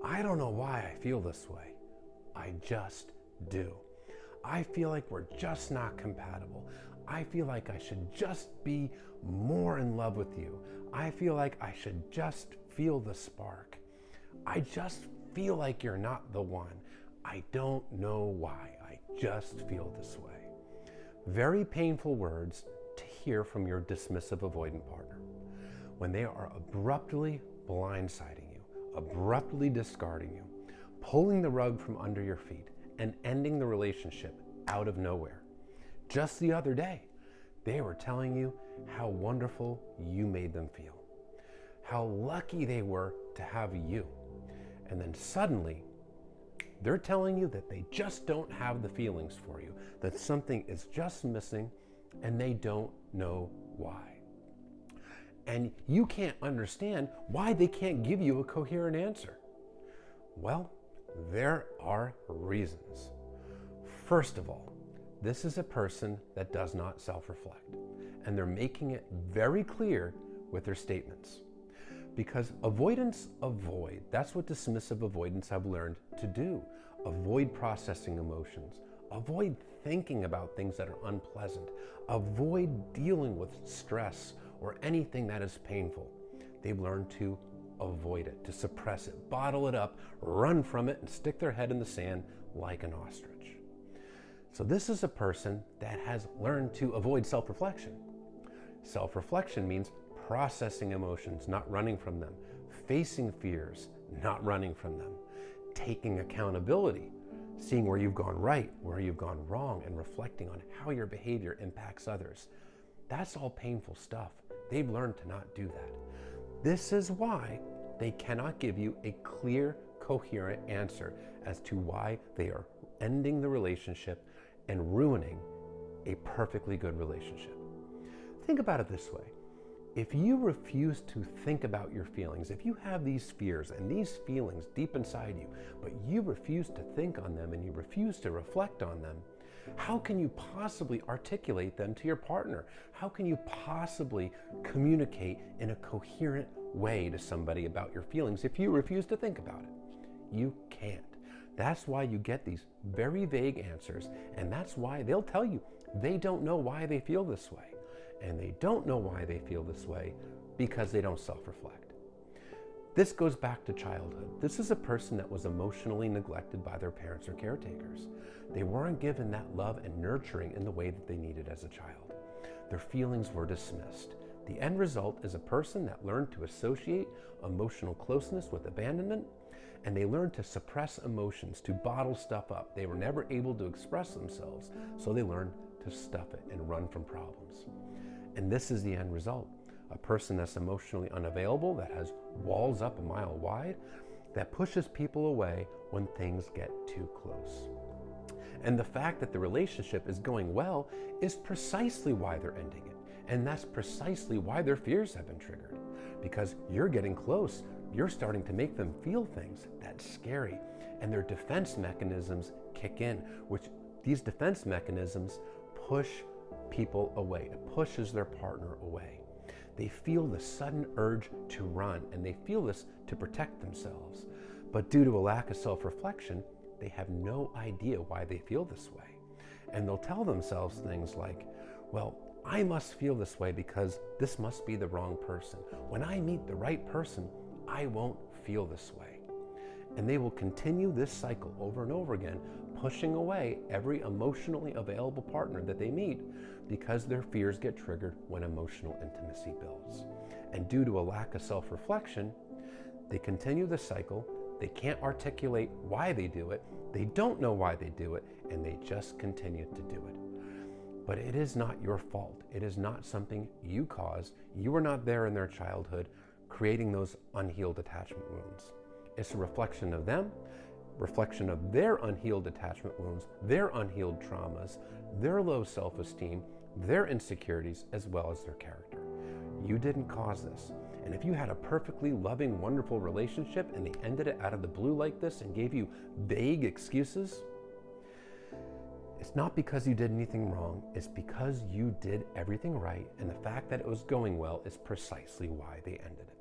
I don't know why I feel this way. I just do. I feel like we're just not compatible. I feel like I should just be more in love with you. I feel like I should just feel the spark. I just feel like you're not the one. I don't know why. I just feel this way. Very painful words to hear from your dismissive avoidant partner when they are abruptly blindsiding you, abruptly discarding you, pulling the rug from under your feet, and ending the relationship out of nowhere. Just the other day, they were telling you how wonderful you made them feel, how lucky they were to have you. And then suddenly, they're telling you that they just don't have the feelings for you, that something is just missing, and they don't know why. And you can't understand why they can't give you a coherent answer. Well, there are reasons. First of all, this is a person that does not self-reflect, and they're making it very clear with their statements. Because avoidants avoid. That's what dismissive avoidants have learned to do. Avoid processing emotions. Avoid thinking about things that are unpleasant. Avoid dealing with stress or anything that is painful. They've learned to avoid it, to suppress it, bottle it up, run from it, and stick their head in the sand like an ostrich. So this is a person that has learned to avoid self-reflection. Self-reflection means processing emotions, not running from them, facing fears, not running from them, taking accountability, seeing where you've gone right, where you've gone wrong, and reflecting on how your behavior impacts others. That's all painful stuff. They've learned to not do that. This is why they cannot give you a clear, coherent answer as to why they are ending the relationship and ruining a perfectly good relationship. Think about it this way. If you refuse to think about your feelings, if you have these fears and these feelings deep inside you, but you refuse to think on them and you refuse to reflect on them, how can you possibly articulate them to your partner? How can you possibly communicate in a coherent way to somebody about your feelings if you refuse to think about it? You can't. That's why you get these very vague answers, and that's why they'll tell you they don't know why they feel this way. And they don't know why they feel this way because they don't self-reflect. This goes back to childhood. This is a person that was emotionally neglected by their parents or caretakers. They weren't given that love and nurturing in the way that they needed as a child. Their feelings were dismissed. The end result is a person that learned to associate emotional closeness with abandonment, and they learned to suppress emotions, to bottle stuff up. They were never able to express themselves, so they learned to stuff it and run from problems. And this is the end result. A person that's emotionally unavailable, that has walls up a mile wide, that pushes people away when things get too close. And the fact that the relationship is going well is precisely why they're ending it. And that's precisely why their fears have been triggered. Because you're getting close, you're starting to make them feel things. That's scary. And their defense mechanisms kick in, which these defense mechanisms push people away. It pushes their partner away. They feel the sudden urge to run, and they feel this to protect themselves. But due to a lack of self-reflection, they have no idea why they feel this way. And they'll tell themselves things like, well, I must feel this way because this must be the wrong person. When I meet the right person, I won't feel this way. And they will continue this cycle over and over again, pushing away every emotionally available partner that they meet because their fears get triggered when emotional intimacy builds. And due to a lack of self-reflection, they continue the cycle. They can't articulate why they do it. They don't know why they do it, and they just continue to do it. But it is not your fault. It is not something you caused. You were not there in their childhood creating those unhealed attachment wounds. It's a reflection of them, reflection of their unhealed attachment wounds, their unhealed traumas, their low self-esteem, their insecurities, as well as their character. You didn't cause this. And if you had a perfectly loving, wonderful relationship and they ended it out of the blue like this and gave you vague excuses, it's not because you did anything wrong, it's because you did everything right, and the fact that it was going well is precisely why they ended it.